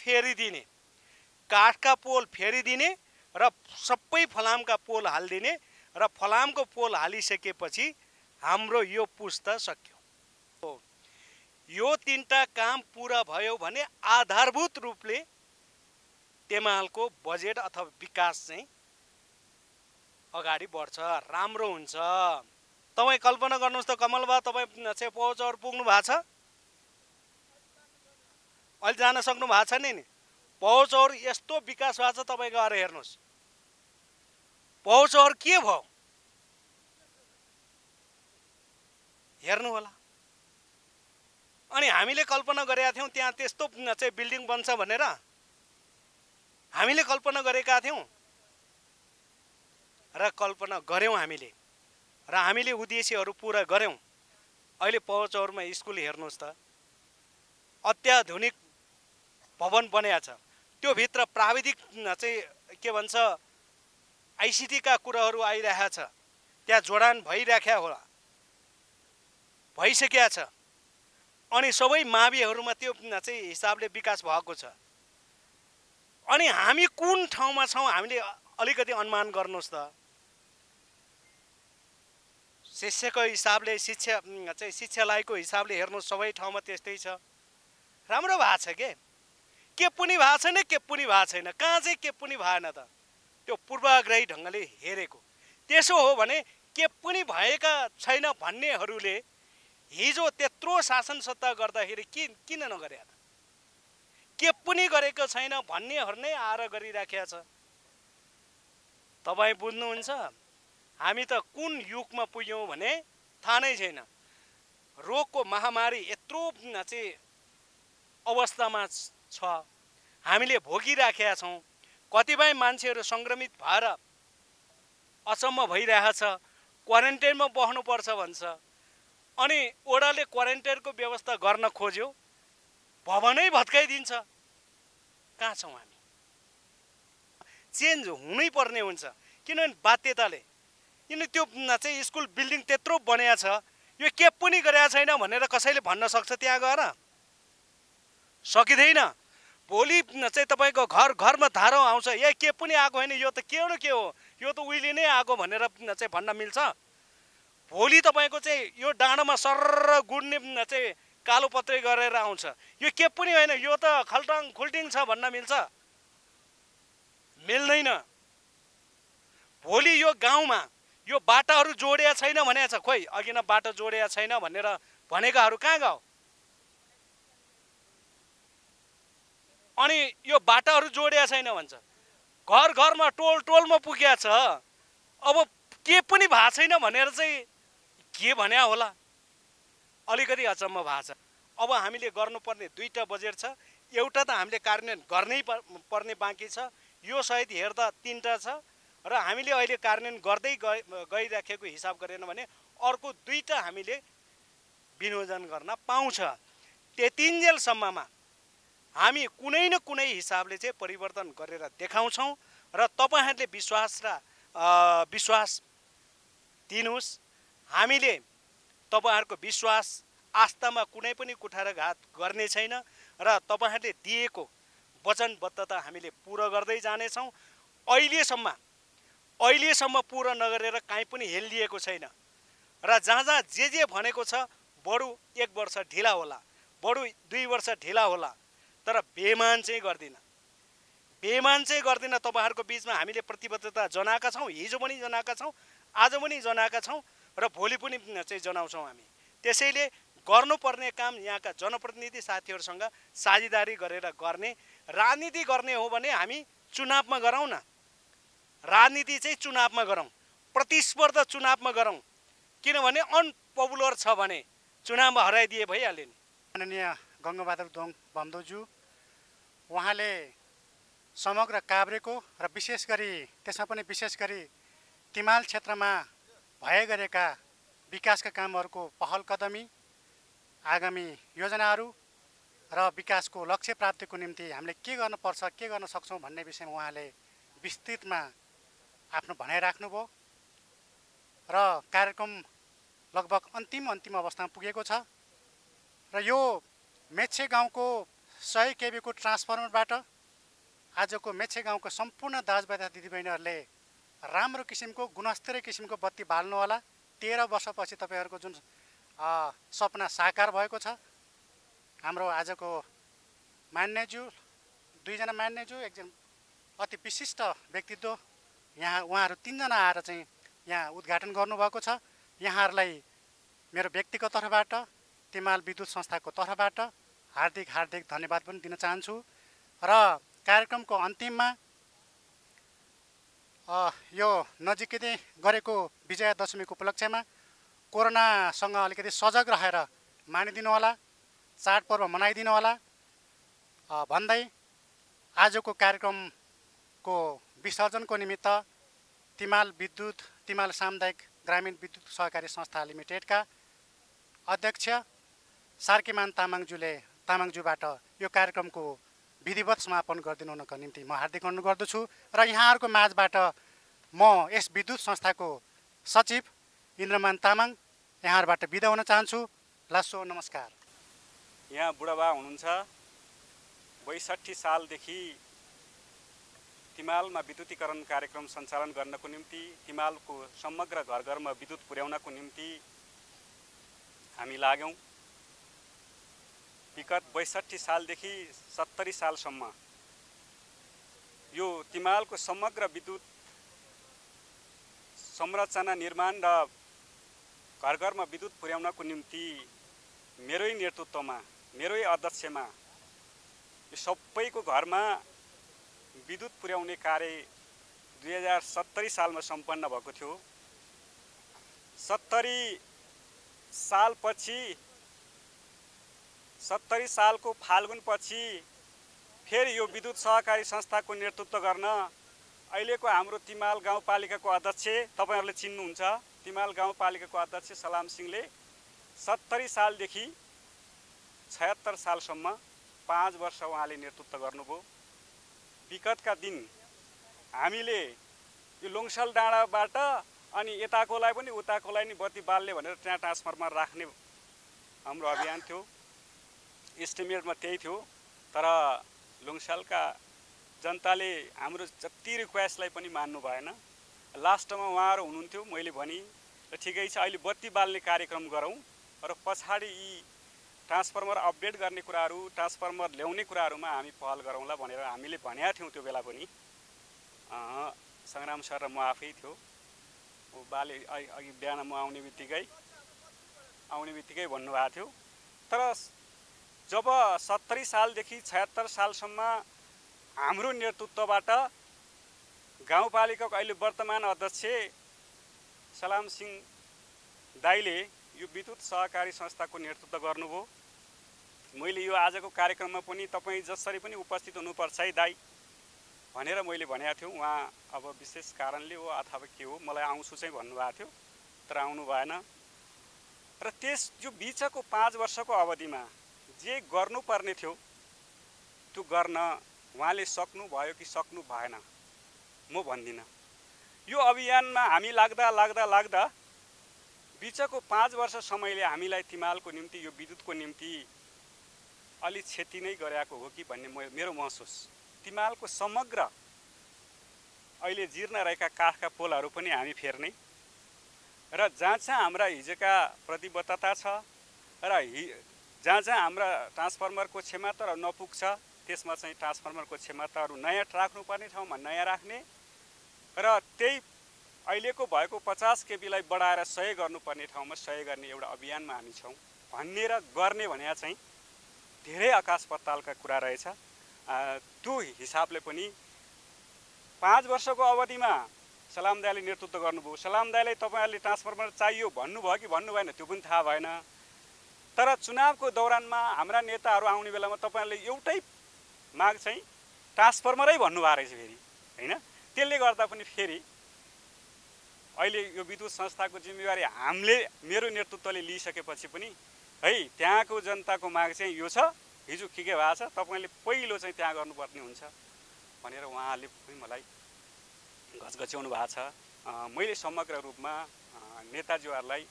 फेरिदिने, र सबै फलामका पोल हालिदिने र फलामको पोल हालिसकेपछि हाम्रो यो पुस्ता सक्यो। यो 3टा काम पुरा भयो भने आधारभूत रूपले तेमालको बजेट अथवा विकास चाहिँ अगाडि बढ्छ, राम्रो हुन्छ। तपाई कल्पना गर्नुहोस् त कमलबा, तपाई चाहिँ पौचौर पुग्नु भएको छ? अहिले जान सक्नु भएको छ नि? पौचौर यस्तो विकास भएको छ, तपाई गएर हेर्नुहोस्। पौचौर के भयो हेर्नु होला। अनि हामीले कल्पना गरेका थियौं त्यहाँ त्यस्तो चाहिँ बिल्डिङ बन्छ भनेर, हामीले कल्पना गरेका थियौं र कल्पना गर्यौं हामीले, र हामीले उद्देश्यहरू पूरा गर्यौं। अहिले पौचौरमा स्कुल हेर्नुहोस् त, अत्याधुनिक भवन बनेको छ। त्यो भित्र प्राविधिक चाहिँ के भन्छ आइसिटीका कुराहरू आइरहेको छ, त्यहाँ जोडान भइराख्या होला, भइसकेका छ। अनि सबै माविहरूमा त्यो चाहिँ हिसाबले विकास भएको छ। अनि हामी कुन ठाउँमा छौँ हामीले अलिकति अनुमान गर्नुहोस् त। शिक्षाको हिसाबले शिक्षालयको हिसाबले हेर्नुहोस्, सबै ठाउँमा त्यस्तै छ। राम्रो भएको छ के पनि भएको छैन, के पनि भएको छैन। कहाँ चाहिँ के पनि भएन त? त्यो पूर्वाग्रही ढङ्गले हेरेको। त्यसो हो भने के पनि भएका छैन भन्नेहरूले हिजो त्यत्रो शासन सत्ता गर्दाखेरि किन नगरे त? के पनि गरेको छैन भन्नेहरू नै आएर गरिराखेका छ। तपाईँ बुझ्नुहुन्छ? हामी त कुन युगमा पुग्यौँ भने थाहा नै छैन। रोगको महामारी यत्रो चाहिँ अवस्थामा छ, हामीले भोगिराखेका छौँ। कतिपय मान्छेहरू सङ्क्रमित भएर अचम्म भइरहेछ, क्वारेन्टाइनमा बस्नुपर्छ भन्छ। अनि ओडाले क्वारेन्टाइनको व्यवस्था गर्न खोज्यो, भवनै भत्काइदिन्छ। कहाँ छौँ हामी? चेन्ज हुनै पर्ने हुन्छ, किनभने बाध्यताले। किन त्यो चाहिँ स्कुल बिल्डिङ त्यत्रो बनिएको छ, यो के पनि गरेको छैन भनेर कसैले भन्न सक्छ त्यहाँ गएर? सकिँदैन। भोलि चाहिँ तपाईँको घरमा धारो आउँछ, ए के पनि आएको होइन, यो त के हो, यो त उहिले नै आएको भनेर चाहिँ भन्न मिल्छ? भोलि तपाईँको चाहिँ यो डाँडामा सर्र गुड्ने चाहिँ कालो पत्रै गरेर आउँछ, यो के पनि होइन, यो त खल्टाङ खुल्टिङ छ भन्न मिल्छ? मिल्दैन। भोलि यो गाउँमा यो बाटाहरू जोडिया छैन भनेको छ, खोइ अघि न बाटो जोडिया छैन भनेर भनेकाहरू कहाँ गयो? अनि यो बाटाहरू जोडिया छैन भन्छ, घरमा टोलमा पुगेको छ। अब के पनि भएको छैन भनेर चाहिँ के भन्या होला? अलिकति अचम्म भएको छ। अब हामीले गर्नुपर्ने दुईटा बजेट छ, एउटा त हामीले कार्यान्वयन गर्नै पर्ने बाँकी छ, यो सहित हेर्दा तीनटा छ, र हामीले अहिले कार्यान्वयन गर्दै गइराखेको हिसाब गरेन भने अर्को दुईटा हामीले विनियोजन गर्न पाउँछ। त्यतिन्जेलसम्ममा हामी कुनै न कुनै हिसाबले चाहिँ परिवर्तन गरेर देखाउँछौँ र तपाईँहरूले विश्वास दिनुहोस्। हामीले तपाईँहरूको विश्वास आस्थामा कुनै पनि कुठाराघात गर्ने छैन र तपाईँहरूले दिएको वचनबद्धता हामीले पुरा गर्दै जानेछौँ। अहिलेसम्म पुरा नगरेर काहीँ पनि हेलिएको छैन र जहाँ जे भनेको छ बरु 1 वर्ष ढिला होला, बरु 2 वर्ष ढिला होला, तर बेमान चाहिँ गर्दिन। तपाईँहरूको बिचमा हामीले प्रतिबद्धता जनाएका छौँ, हिजो पनि जनाएका छौँ, आज पनि जनाएका छौँ र भोलि पनि चाहिँ जनाउँछौँ हामी। त्यसैले गर्नुपर्ने काम यहाँका जनप्रतिनिधि साथीहरूसँग साझेदारी गरेर गर्ने। राजनीति गर्ने हो भने हामी चुनावमा गरौँ न, राजनीति चाहिँ चुनावमा गरौँ, प्रतिस्पर्धा चुनावमा गरौँ। किनभने अनपपुलर छ भने चुनावमा हराइदिए भइहाल्यो नि। माननीय गङ्गाबहादुर दोङ बमदोज्यू, उहाँले समग्र काभ्रेको र विशेष गरी तिमाल क्षेत्रमा भए गरेका विकासका कामहरूको पहल कदमी, आगामी योजनाहरू र विकासको लक्ष्य प्राप्तिको निम्ति हामीले के गर्नुपर्छ, के गर्न सक्छौँ भन्ने विषयमा उहाँले विस्तृतमा आफ्नो भनाइ राख्नुभयो र कार्यक्रम लगभग अन्तिम अवस्थामा पुगेको छ। र यो मेच्छे गाउँको 100 केबीको ट्रान्सफर्मरबाट आजको मेच्छे गाउँको सम्पूर्ण दाजुभाइ तथा दिदीबहिनीहरूले राम्रो किसिमको गुणस्तरीय किसिमको बत्ती बाल्नु होला। 13 वर्षपछि तपाईँहरूको जुन सपना साकार भएको छ। हाम्रो आजको मान्यज्यू, 2 जना मान्यज्यू, एकजना अति विशिष्ट व्यक्तित्व यहाँ, उहाँहरू 3 जना आएर चाहिँ यहाँ उद्घाटन गर्नुभएको छ। यहाँहरूलाई मेरो व्यक्तिगत तर्फबाट, तिमाल विद्युत संस्थाको तर्फबाट हार्दिक धन्यवाद पनि दिन चाहन्छु। र कार्यक्रमको अन्तिममा यो नजिकै गरेको विजया दशमीको उपलक्ष्यमा कोरोनासँग अलिकति सजग रहेर मानिदिनु होला, चाडपर्व मनाइदिनु होला भन्दै आजको कार्यक्रमको विसर्जनको निमित्त तिमाल सामुदायिक ग्रामीण विद्युत सहकारी संस्था लिमिटेडका अध्यक्ष सार्कीमान तामाङज्यूबाट यो कार्यक्रमको विधिवत समापन गरिदिनुको निम्ति म हार्दिक अनुरोध गर्दछु। र यहाँहरूको माझबाट म यस विद्युत संस्थाको सचिव इन्द्रमान तामाङ यहाँबाट बिदा हुन चाहन्छु। लासो नमस्कार। यहाँ बुढाबा हुनुहुन्छ, 62 सालदेखि तिमालमा विद्युतीकरण कार्यक्रम सञ्चालन गर्नको निम्ति, तिमालको समग्र घर घरमा विद्युत पुर्याउनको निम्ति हामी लाग्यौँ। विगत 62 सालदेखि 70 सालसम्म यो तिमालको समग्र विद्युत संरचना निर्माण र घर घरमा विद्युत पुर्याउनको निम्ति मेरै नेतृत्वमा, मेरै अध्यक्षमा यो सबैको घरमा विद्युत पुर्याउने कार्य 2070 सालमा सम्पन्न भएको थियो। 70 सालको फाल्गुनपछि फेरि यो विद्युत सहकारी संस्थाको नेतृत्व गर्न अहिलेको हाम्रो तिमाल गाउँपालिकाको अध्यक्ष, तपाईहरुले चिन्नुहुन्छ, तिमाल गाउँपालिकाको अध्यक्ष सलाम सिंहले 70 सालदेखि 76 सालसम्म 5 वर्ष उहाँले नेतृत्व गर्नुभयो। विगतका दिन हामीले यो लोङसल डाँडाबाट अनि यताकोलाई पनि उताकोलाई नि बत्ती बाल्ने भनेर त्यहाँ ट्रान्सफर्मर राख्ने हाम्रो अभियान थियो। एस्टिमेटमा त्यही थियो, तर लोङसालका जनताले हाम्रो जति रिक्वेस्टलाई पनि मान्नु भएन। लास्टमा उहाँहरू हुनुहुन्थ्यो, मैले भने र ठिकै छ, अहिले बत्ती बाल्ने कार्यक्रम गरौँ र पछाडि यी ट्रान्सफर्मर अपडेट गर्ने कुराहरू, ट्रान्सफर्मर ल्याउने कुराहरूमा हामी पहल गरौँला भनेर हामीले भनेका थियौँ। त्यो बेला पनि सङ्ग्राम सर र म आफै थियो। बाले अघि बिहान म आउने बित्तिकै भन्नुभएको थियो। तर जब 70 सालदेखि 76 सालसम्म हाम्रो नेतृत्वबाट गाउँपालिकाको अहिले वर्तमान अध्यक्ष सलाम सिंह दाइले यो विद्युत सहकारी संस्थाको नेतृत्व गर्नुभयो। मैले यो आजको कार्यक्रममा पनि तपाईँ जसरी पनि उपस्थित हुनुपर्छ है दाइ भनेर मैले भनेको थिएँ। उहाँ अब विशेष कारणले हो अथवा के हो, मलाई आउँछु चाहिँ भन्नुभएको थियो, तर आउनु भएन। र त्यस यो बिचको 5 वर्षको अवधिमा जे गर्नुपर्ने थियो त्यो गर्न उहाँले सक्नुभयो कि सक्नु भएन म भन्दिनँ। यो अभियानमा हामी लाग्दा बिचको 5 वर्ष समयले हामीलाई तिमालको निम्ति, यो विद्युतको निम्ति अलि क्षति नै गरेको हो कि भन्ने मेरो महसुस। तिमालको समग्र अहिले जीर्ण रहेका काठका पोलहरू पनि हामी फेर्ने र जहाँ हाम्रा हिजोका प्रतिबद्धता छ र जहाँ हाम्रा ट्रान्सफर्मरको क्षमता नपुग्छ त्यसमा चाहिँ ट्रान्सफर्मरको क्षमताहरू नयाँ राख्नुपर्ने ठाउँमा नयाँ राख्ने र त्यही अहिलेको भएको 50 केबीलाई बढाएर 100 गर्नुपर्ने ठाउँमा 100 गर्ने एउटा अभियानमा हामी छौँ भन्ने र गर्ने भने चाहिँ धेरै आकाश पातालका कुरा रहेछ। त्यो हिसाबले पनि 5 वर्षको अवधिमा सलाम दाइले नेतृत्व गर्नुभयो। सलाम दाइलाई तपाईँहरूले ट्रान्सफर्मर चाहियो भन्नुभयो कि भन्नु भएन त्यो पनि थाहा भएन। तर चुनावको दौरानमा हाम्रा नेताहरू आउने बेलामा तपाईँहरूले एउटै माग चाहिँ ट्रान्सफर्मरै भन्नुभएको रहेछ फेरि, होइन? त्यसले गर्दा पनि फेरि अहिले यो विद्युत संस्थाको जिम्मेवारी हामीले, मेरो नेतृत्वले लिइसकेपछि पनि है त्यहाँको जनताको माग चाहिँ यो छ, हिजो के भएको छ, तपाईँले पहिलो चाहिँ त्यहाँ गर्नुपर्ने हुन्छ भनेर उहाँले पनि मलाई घचघच्याउनु भएको छ। मैले समग्र रूपमा नेताजीहरूलाई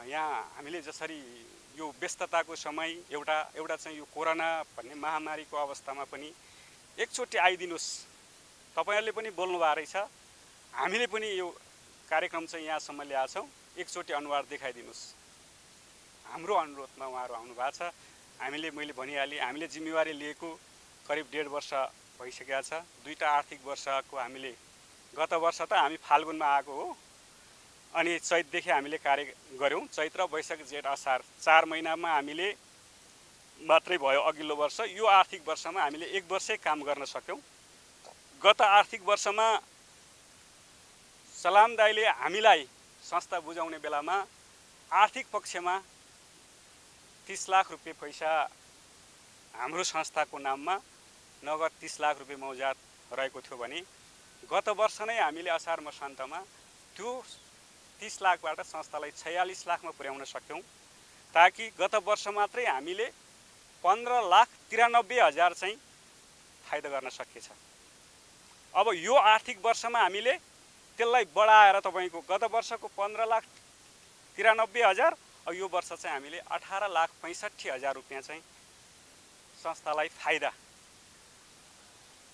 यहाँ हामीले जसरी यो व्यस्तताको समय एउटा चाहिँ यो कोरोना भन्ने महामारीको अवस्थामा पनि एकचोटि आइदिनुहोस्, तपाईँहरूले पनि बोल्नु भएको रहेछ, हामीले पनि यो कार्यक्रम चाहिँ यहाँसम्म ल्याएको छौँ, एकचोटि अनुहार देखाइदिनुहोस्। हाम्रो अनुरोधमा उहाँहरू आउनु भएको छ। मैले भनिहालेँ, हामीले जिम्मेवारी लिएको करिब 1.5 वर्ष भइसकेको छ। 2टा आर्थिक वर्षको हामीले, गत वर्ष त हामी फाल्गुनमा आएको हो अनि चैतदेखि हामीले कार्य गऱ्यौँ। चैत र वैशाख जेठ असार 4 महिनामा हामीले मात्रै भयो अघिल्लो वर्ष। यो आर्थिक वर्षमा हामीले 1 वर्षै काम गर्न सक्यौँ। गत आर्थिक वर्षमा सलाम दाइले हामीलाई संस्था बुझाउने बेलामा आर्थिक पक्षमा 30 लाख रुपियाँ पैसा हाम्रो संस्थाको नाममा नगद 30 लाख रुपियाँ मौजात रहेको थियो भने गत वर्ष नै हामीले असार मसान्तमा त्यो 30 लाखबाट संस्थालाई 46 लाखमा पुर्याउन सक्यौँ, ताकि गत वर्ष मात्रै हामीले 15,93,000 चाहिँ फाइदा गर्न सकेछ। अब यो आर्थिक वर्षमा हामीले त्यसलाई बढाएर तपाईँको गत वर्षको 15,93,000 अब यो वर्ष चाहिँ हामीले 18,65,000 रुपियाँ चाहिँ संस्थालाई फाइदा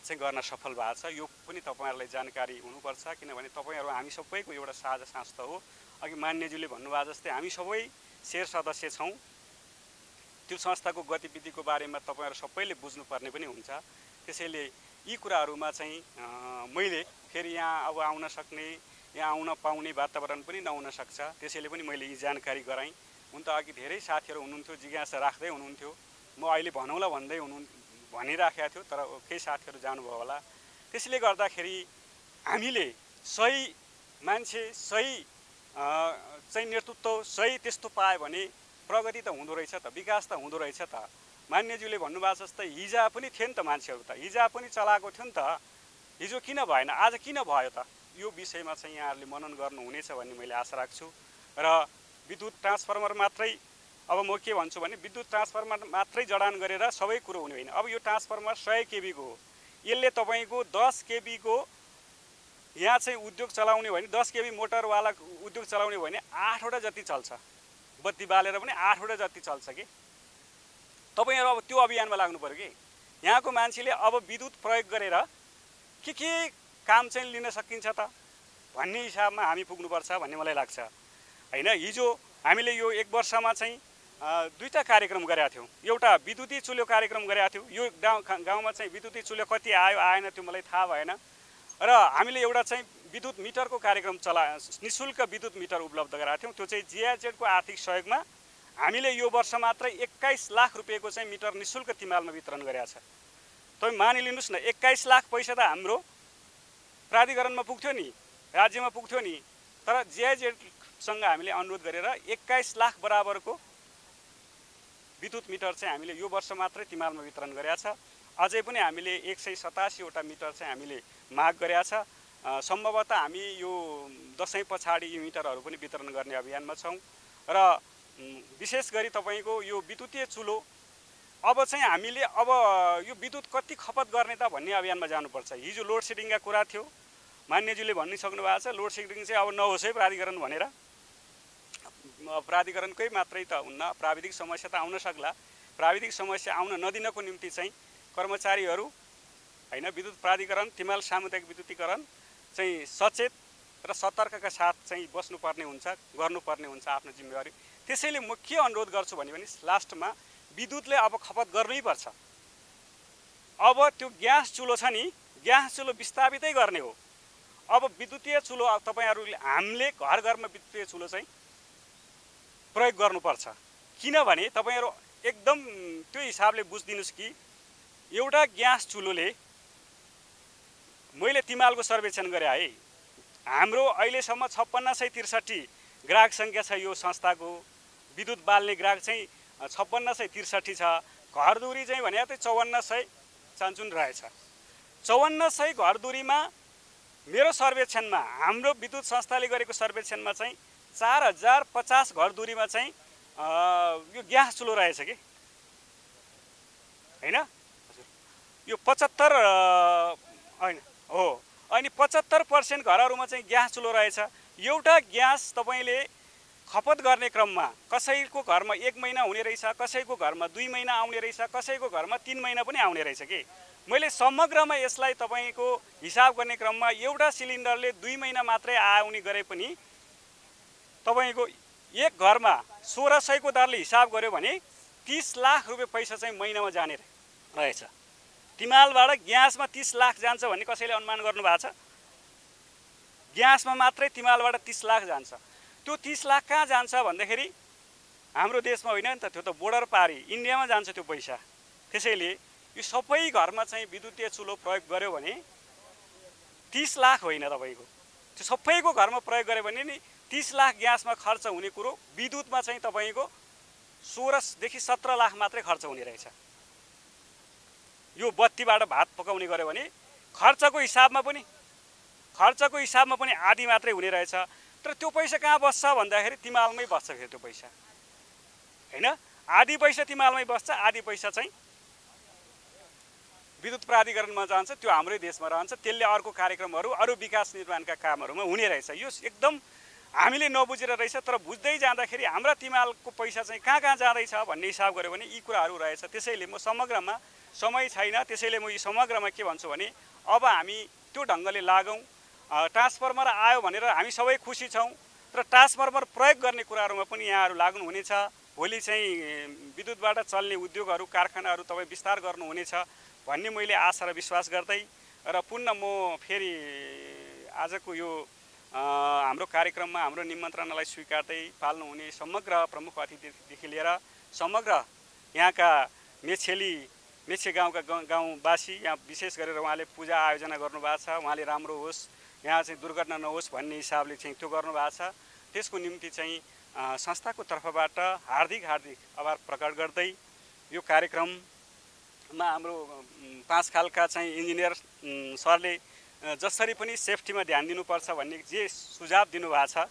चाहिँ गर्न सफल भएको छ। यो पनि तपाईँहरूलाई जानकारी हुनुपर्छ, किनभने तपाईँहरू हामी सबैको एउटा साझा संस्था हो। अघि मान्यज्यूले भन्नुभयो जस्तै हामी सबै शेयर सदस्य छौँ। त्यो संस्थाको गतिविधिको बारेमा तपाईँहरू सबैले बुझ्नुपर्ने पनि हुन्छ। त्यसैले यी कुराहरूमा चाहिँ मैले फेरि यहाँ अब आउन सक्ने, यहाँ आउन पाउने वातावरण पनि नहुन सक्छ। त्यसैले पनि मैले यी जानकारी गराएँ। हुन त अघि धेरै साथीहरू हुनुहुन्थ्यो, जिज्ञासा राख्दै हुनुहुन्थ्यो, म अहिले भनौँला भन्दै भनिराखेको थियो, तर केही साथीहरू जानुभयो होला। त्यसले गर्दाखेरि हामीले सही मान्छे, सही चाहिँ नेतृत्व, सही त्यस्तो पायो भने प्रगति त हुँदो रहेछ त, विकास त हुँदो रहेछ त। मान्यज्यूले भन्नुभएको जस्तै हिजो पनि थिए नि त मान्छेहरू, त हिजो पनि चलाएको थियो नि त, हिजो किन भएन, आज किन भयो त? यो विषयमा चाहिँ यहाँहरूले मनन गर्नुहुनेछ भन्ने मैले आशा राख्छु। र विद्युत ट्रान्सफर्मर मात्रै, अब म के भन्छु भने विद्युत ट्रान्सफर्मर मात्रै जडान गरेर सबै कुरो हुने होइन। अब यो ट्रान्सफर्मर 100 केबी को हो, यसले तपाईँको 10 केबी को यहाँ चाहिँ उद्योग चलाउने भने 10 केबी मोटरवाला उद्योग चलाउने भने 8वटा जति चल्छ, बत्ती बालेर पनि 8वटा जति चल्छ कि। तपाईँहरू अब त्यो अभियानमा लाग्नु पर्यो कि यहाँको मान्छेले अब विद्युत प्रयोग गरेर के काम चाहिँ लिन सकिन्छ त भन्ने हिसाबमा हामी पुग्नुपर्छ भन्ने मलाई लाग्छ हैन। हिजो हामीले यो 1 वर्षमा चाहिँ 2टा कार्यक्रम गरेका थियौँ। एउटा विद्युतीय चुल्हो कार्यक्रम गरेका थियौँ। यो गाउँमा चाहिँ विद्युतीय चुल्हो कति आयो आएन त्यो मलाई थाहा भएन। र हामीले एउटा चाहिँ विद्युत मिटरको कार्यक्रम निःशुल्क विद्युत मिटर उपलब्ध गराएको थियौँ। त्यो चाहिँ जिआइजेडको आर्थिक सहयोगमा हामीले यो वर्ष मात्रै 21 लाख रुपियाँको चाहिँ मिटर निःशुल्क तिमालमा वितरण गरेका छ। तपाईँ मानिलिनुहोस् न, 21 लाख पैसा त हाम्रो प्राधिकरणमा पुग्थ्यो नि, राज्यमा पुग्थ्यो नि, तर जिआइजेडसँग हामीले अनुरोध गरेर 21 लाख बराबरको विद्युत मिटर चाहिँ हामीले यो वर्ष मात्रै तिमालमा वितरण गरेका छ। अझै पनि हामीले 187वटा मिटर चाहिँ हामीले माग गरेका छ। सम्भवतः हामी यो दसैँ पछाडि यी मिटरहरू पनि वितरण गर्ने अभियानमा छौँ। र विशेष गरी तपाईँको यो विद्युतीय चुलो अब चाहिँ हामीले अब यो विद्युत कति खपत गर्ने त भन्ने अभियानमा जानुपर्छ। हिजो लोड सेडिङका कुरा थियो, मान्यज्यूले भनिसक्नु भएको छ लोड सेडिङ चाहिँ अब नहोस् है प्राधिकरण भनेर। प्राधिकरणकै मात्रै त हुन्न, प्राविधिक समस्या त आउन सक्ला। प्राविधिक समस्या आउन नदिनको निम्ति चाहिँ कर्मचारीहरू हैन, विद्युत प्राधिकरण तिमाल सामुदायिक विद्युतीकरण चाहिँ सचेत र सतर्कका साथ चाहिँ बस्नुपर्ने हुन्छ, गर्नुपर्ने हुन्छ आफ्नो जिम्मेवारी। त्यसैले म के अनुरोध गर्छु भने लास्टमा विद्युतले अब खपत गर्नै पर्छ। अब त्यो ग्यास चुलो छ नि, ग्यास चुलो विस्थापितै गर्ने हो। अब विद्युतीय चुलो तपाईँहरूले हामीले घर घरमा विद्युतीय चुलो चाहिँ प्रयोग गर्नुपर्छ। किनभने तपाईँहरू एकदम त्यो हिसाबले बुझिदिनुहोस् कि एउटा ग्यास चुलोले, मैले तिमालको सर्वेक्षण गरेँ है, हाम्रो अहिलेसम्म 5663 ग्राहक सङ्ख्या छ। यो संस्थाको विद्युत बाल्ने ग्राहक चाहिँ 5663 छ। घरदुरी चाहिँ भने त 5400 चान्चुन रहेछ। 5400 घरदुरीमा मेरो सर्वेक्षणमा, हाम्रो विद्युत संस्थाले गरेको सर्वेक्षणमा चाहिँ 4050 घरदुरीमा चाहिँ यो ग्यास चुलो रहेछ कि हैन। यो 75 हैन हो, अनि 75% घरहरूमा चाहिँ ग्यास चुलो रहेछ। एउटा ग्यास तपाईँले खपत गर्ने क्रममा कसैको घरमा 1 महिना हुने रहेछ, कसैको घरमा 2 महिना आउने रहेछ, कसैको घरमा 3 महिना पनि आउने रहेछ कि। मैले समग्रमा यसलाई तपाईँको हिसाब गर्ने क्रममा एउटा सिलिन्डरले 2 महिना मात्रै आउने गरे पनि तपाईँको एक घरमा 1600 को दरले हिसाब गर्यो भने 30 लाख रुपियाँ पैसा चाहिँ महिनामा जाने रहेछ। तिमालबाट ग्यासमा 30 लाख जान्छ भन्ने कसैले अनुमान गर्नु भएको छ? ग्यासमा मात्रै तिमालबाट 30 लाख जान्छ। त्यो 30 लाख कहाँ जान्छ भन्दाखेरि हाम्रो देशमा होइन नि त, त्यो त बोर्डर पारी इन्डियामा जान्छ त्यो पैसा। त्यसैले यो सबै घरमा चाहिँ विद्युतीय चुलो प्रयोग गर्यो भने 30 लाख होइन तपाईँको, त्यो सबैको घरमा प्रयोग गर्यो भने नि 30 लाख ग्यासमा खर्च हुने कुरो विद्युतमा चाहिँ तपाईँको 16 देखि 17 लाख मात्रै खर्च हुने रहेछ। यो बत्तीबाट भात पकाउने गर्यो भने खर्चको हिसाबमा पनि आधी मात्रै हुने रहेछ। तर त्यो पैसा कहाँ बस्छ भन्दाखेरि तिमालमै बस्छ फेरि त्यो पैसा हैन। आधी पैसा तिमालमै बस्छ, आधी पैसा चाहिँ विद्युत प्राधिकरणमा जान्छ, त्यो हाम्रै देशमा रहन्छ, त्यसले अर्को कार्यक्रमहरू अरू विकास निर्माणका कामहरूमा हुने रहेछ। यो एकदम हामीले नबुझेर रहेछ, तर बुझ्दै जाँदाखेरि हाम्रा तिमालको पैसा चाहिँ कहाँ कहाँ जाँदैछ भन्ने हिसाब गऱ्यो भने यी कुराहरू रहेछ। त्यसैले म समग्रमा समय छैन, त्यसैले म यी समग्रमा के भन्छु भने अब हामी त्यो ढङ्गले लागौँ। ट्रान्सफर्मर आयो भनेर हामी सबै खुसी छौँ, तर ट्रान्सफर्मर प्रयोग गर्ने कुराहरूमा पनि यहाँहरू लाग्नुहुनेछ। भोलि चाहिँ विद्युतबाट चल्ने उद्योगहरू कारखानाहरू तपाईँ विस्तार गर्नुहुनेछ भन्ने मैले आशा र विश्वास गर्दै र पुनः म फेरि आजको यो हाम्रो कार्यक्रममा हाम्रो निमन्त्रणालाई स्वीकार्दै पाल्नुहुने समग्र प्रमुख अतिथिदेखि लिएर समग्र यहाँका मेछे गाउँका गाउँवासी, यहाँ विशेष गरेर उहाँले पूजा आयोजना गर्नुभएको छ, उहाँले राम्रो होस्, यहाँ चाहिँ दुर्घटना नहोस् भन्ने हिसाबले चाहिँ त्यो गर्नुभएको छ। त्यसको निम्ति चाहिँ संस्थाको तर्फबाट हार्दिक आभार प्रकट गर्दै यो कार्यक्रममा हाम्रो 5 खालका चाहिँ इन्जिनियर सरले जसरी पनि सेफ्टीमा ध्यान दिनुपर्छ भन्ने जे सुझाव दिनुभएको छ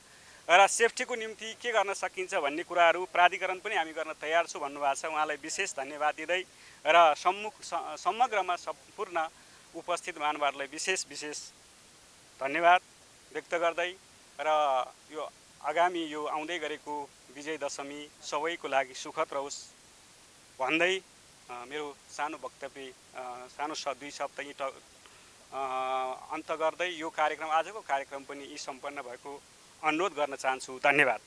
र सेफ्टीको निम्ति के गर्न सकिन्छ भन्ने कुराहरू प्राधिकरण पनि हामी गर्न तयार छु भन्नुभएको छ। उहाँलाई विशेष धन्यवाद दिँदै र समग्रमा सम्पूर्ण उपस्थित महानुभावहरूलाई विशेष धन्यवाद व्यक्त गर्दै र यो आगामी यो आउँदै गरेको विजय दशमी सबैको लागि सुखद रहोस् भन्दै मेरो सानो वक्तव्य सानो 2 शब्द अन्त गर्दै यो कार्यक्रम आजको कार्यक्रम पनि यी सम्पन्न भएको अनुरोध गर्न चाहन्छु। धन्यवाद।